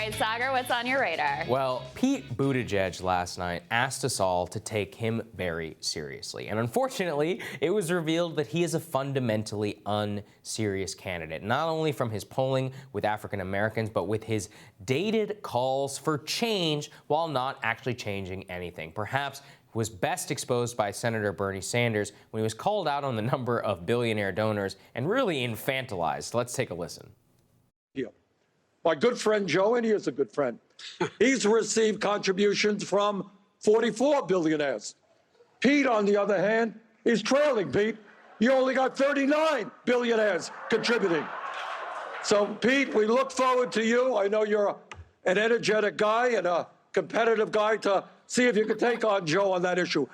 right, Sagar, what's on your radar? Well, Pete Buttigieg last night asked us all to take him very seriously. And unfortunately, it was revealed that he is a fundamentally unserious candidate, not only from his polling with African Americans, but with his dated calls for change while not actually changing anything. Perhaps was best exposed by Senator Bernie Sanders when he was called out on the number of billionaire donors and really infantilized. Let's take a listen. My good friend Joe, and he is a good friend, he's received contributions from 44 billionaires. Pete, on the other hand, is trailing. Pete, you only got 39 billionaires contributing. So, Pete, we look forward to you. I know you're an energetic guy and a competitive guy to see if you can take on Joe on that issue.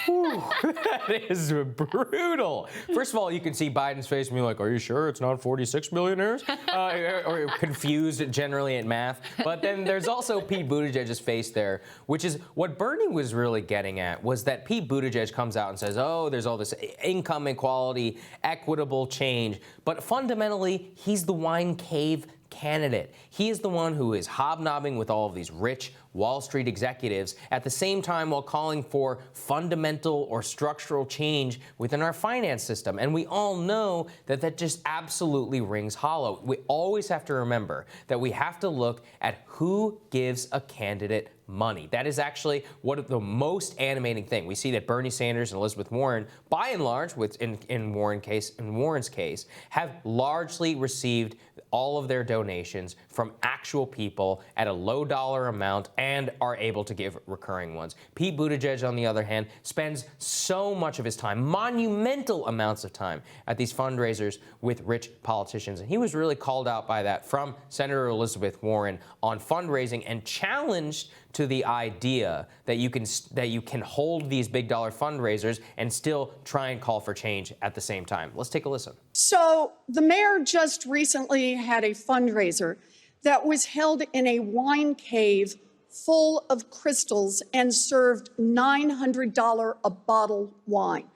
Whew, that is brutal. First of all, you can see Biden's face and be like, are you sure it's not 46 millionaires? Or confused generally at math. But then there's also Pete Buttigieg's face there, which is what Bernie was really getting at, was that Pete Buttigieg comes out and says, oh, there's all this income inequality, equitable change. But fundamentally, he's the wine cave candidate. He is the one who is hobnobbing with all of these rich Wall Street executives at the same time while calling for fundamental or structural change within our finance system. And we all know that that just absolutely rings hollow. We always have to remember that we have to look at who gives a candidate money. That is actually what the most animating thing. We see that Bernie Sanders and Elizabeth Warren, by and large, in Warren's case, have largely received all of their donations from actual people at a low dollar amount and are able to give recurring ones. Pete Buttigieg, on the other hand, spends so much of his time, monumental amounts of time, at these fundraisers with rich politicians. And he was really called out by that from Senator Elizabeth Warren on fundraising and challenged to the idea that you can hold these big dollar fundraisers and still try and call for change at the same time. Let's take a listen. So the mayor just recently had a fundraiser that was held in a wine cave full of crystals and served $900 a bottle wine.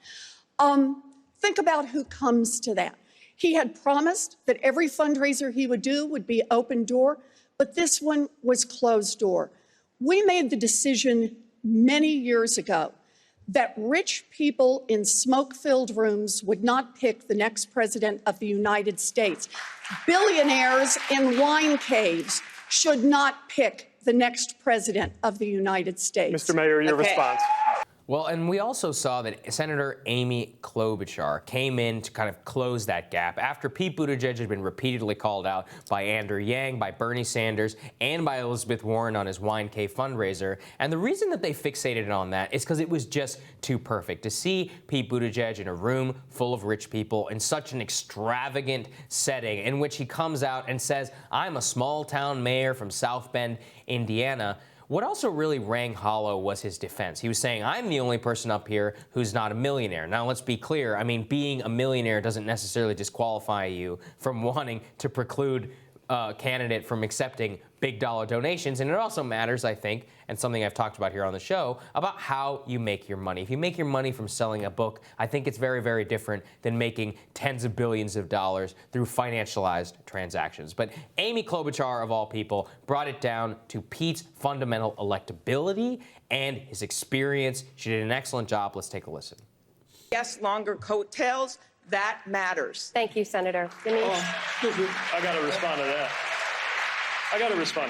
Think about who comes to that. He had promised that every fundraiser he would do would be open door, but this one was closed door. We made the decision many years ago that rich people in smoke-filled rooms would not pick the next president of the United States. Billionaires in wine caves should not pick the next president of the United States. Mr. Mayor, your response. Well, and we also saw that Senator Amy Klobuchar came in to kind of close that gap after Pete Buttigieg had been repeatedly called out by Andrew Yang, by Bernie Sanders, and by Elizabeth Warren on his Wine Cave fundraiser. And the reason that they fixated on that is because it was just too perfect. To see Pete Buttigieg in a room full of rich people in such an extravagant setting in which he comes out and says, I'm a small town mayor from South Bend, Indiana. What also really rang hollow was his defense. He was saying, I'm the only person up here who's not a millionaire. Now, let's be clear. I mean, being a millionaire doesn't necessarily disqualify you from wanting to preclude a candidate from accepting big dollar donations. And it also matters, I think, and something I've talked about here on the show, about how you make your money. If you make your money from selling a book, I think it's very, very different than making tens of billions of dollars through financialized transactions. But Amy Klobuchar, of all people, brought it down to Pete's fundamental electability and his experience. She did an excellent job. Let's take a listen. Yes, longer coattails. That matters. Thank you, Senator. Denise. I got to respond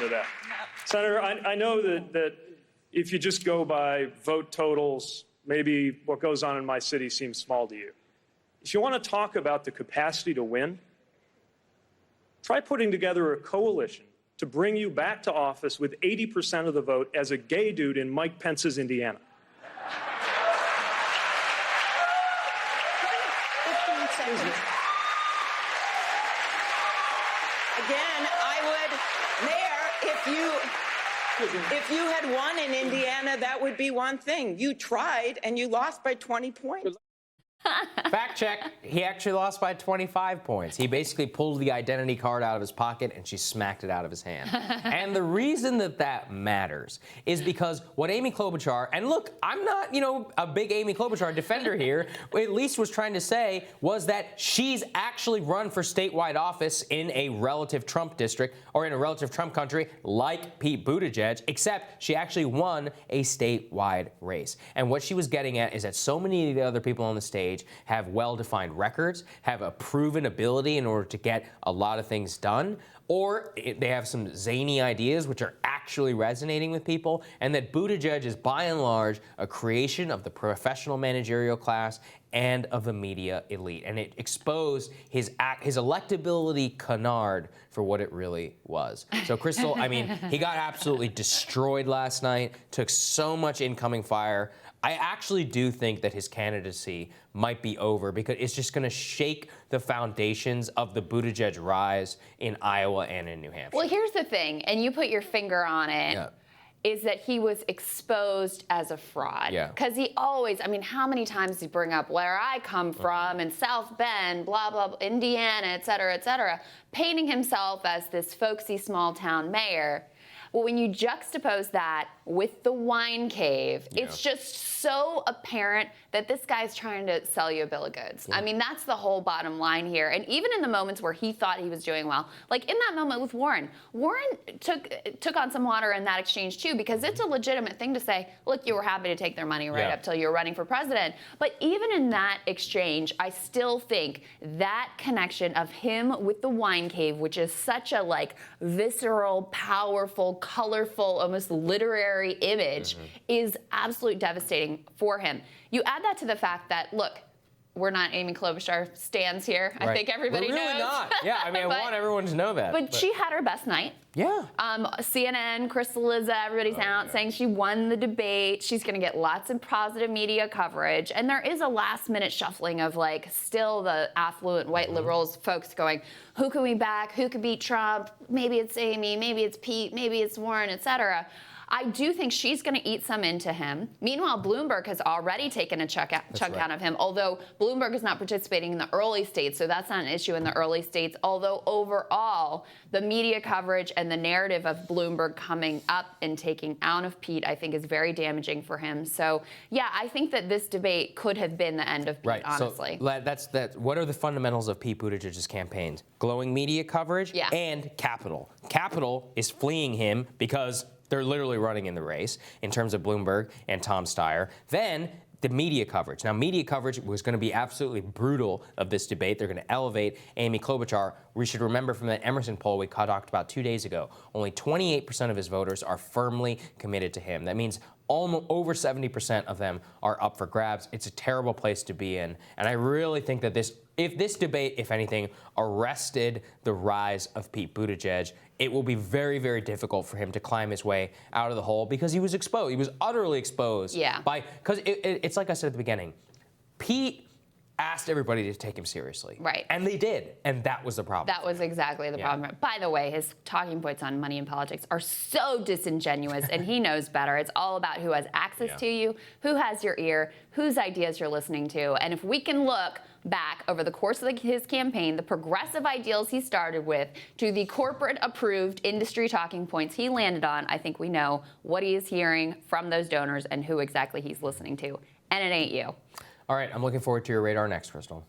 to that. Senator, I know that if you just go by vote totals, maybe what goes on in my city seems small to you. If you want to talk about the capacity to win, try putting together a coalition to bring you back to office with 80% of the vote as a gay dude in Mike Pence's Indiana. Again, I would, Mayor, if you had won in Indiana, that would be one thing. You tried and you lost by 20 points. Fact check, he actually lost by 25 points. He basically pulled the identity card out of his pocket and she smacked it out of his hand. And the reason that that matters is because what Amy Klobuchar, and look, I'm not, a big Amy Klobuchar defender here, at least was trying to say was that she's actually run for statewide office in a relative Trump district or in a relative Trump country like Pete Buttigieg, except she actually won a statewide race. And what she was getting at is that so many of the other people on the stage have well-defined records, have a proven ability in order to get a lot of things done, or they have some zany ideas which are actually resonating with people, and that Buttigieg is by and large a creation of the professional managerial class and of the media elite. And it exposed his electability canard for what it really was. So Crystal, he got absolutely destroyed last night, took so much incoming fire. I actually do think that his candidacy might be over because it's just going to shake the foundations of the Buttigieg rise in Iowa and in New Hampshire. Well, here's the thing, and you put your finger on it, is that he was exposed as a fraud. Yeah. Because he always, how many times does he bring up where I come from and South Bend, blah, blah, blah, Indiana, et cetera, painting himself as this folksy small town mayor. Well, when you juxtapose that with the wine cave, it's just so apparent that this guy's trying to sell you a bill of goods. Yeah. That's the whole bottom line here. And even in the moments where he thought he was doing well, like in that moment with Warren took on some water in that exchange too, because it's a legitimate thing to say, look, you were happy to take their money right up till you were running for president. But even in that exchange, I still think that connection of him with the wine cave, which is such a visceral, powerful, colorful, almost literary image, is absolutely devastating for him. You add that to the fact that, look, we're not Amy Klobuchar stands here. Right. I think everybody We're really knows. not. Yeah, I want everyone to know that. But she had her best night. Yeah. CNN, Crystal Liza, everybody's out saying she won the debate. She's going to get lots of positive media coverage. And there is a last-minute shuffling of, still the affluent white liberals folks going, who can we back? Who could beat Trump? Maybe it's Amy. Maybe it's Pete. Maybe it's Warren, et cetera. I do think she's going to eat some into him. Meanwhile, Bloomberg has already taken a chunk out of him, although Bloomberg is not participating in the early states, so that's not an issue in the early states. Although overall, the media coverage and the narrative of Bloomberg coming up and taking out of Pete, I think, is very damaging for him. So, yeah, I think that this debate could have been the end of Pete, honestly. So that's what are the fundamentals of Pete Buttigieg's campaign? Glowing media coverage and capital. Capital is fleeing him because they're literally running in the race in terms of Bloomberg and Tom Steyer. Then the media coverage. Now, media coverage was going to be absolutely brutal of this debate. They're going to elevate Amy Klobuchar. We should remember from that Emerson poll we talked about 2 days ago, only 28% of his voters are firmly committed to him. That means almost over 70% of them are up for grabs. It's a terrible place to be in. And I really think that if this debate, if anything, arrested the rise of Pete Buttigieg, it will be very, very difficult for him to climb his way out of the hole because he was exposed. He was utterly exposed. Yeah. Because it's like I said at the beginning, Pete asked everybody to take him seriously. Right. And they did. And that was the problem. That was exactly the problem. By the way, his talking points on money and politics are so disingenuous, and he knows better. It's all about who has access to you, who has your ear, whose ideas you're listening to. And if we can look back over the course of his campaign, the progressive ideals he started with to the corporate-approved industry talking points he landed on, I think we know what he is hearing from those donors and who exactly he's listening to. And it ain't you. All right, I'm looking forward to your radar next, Crystal.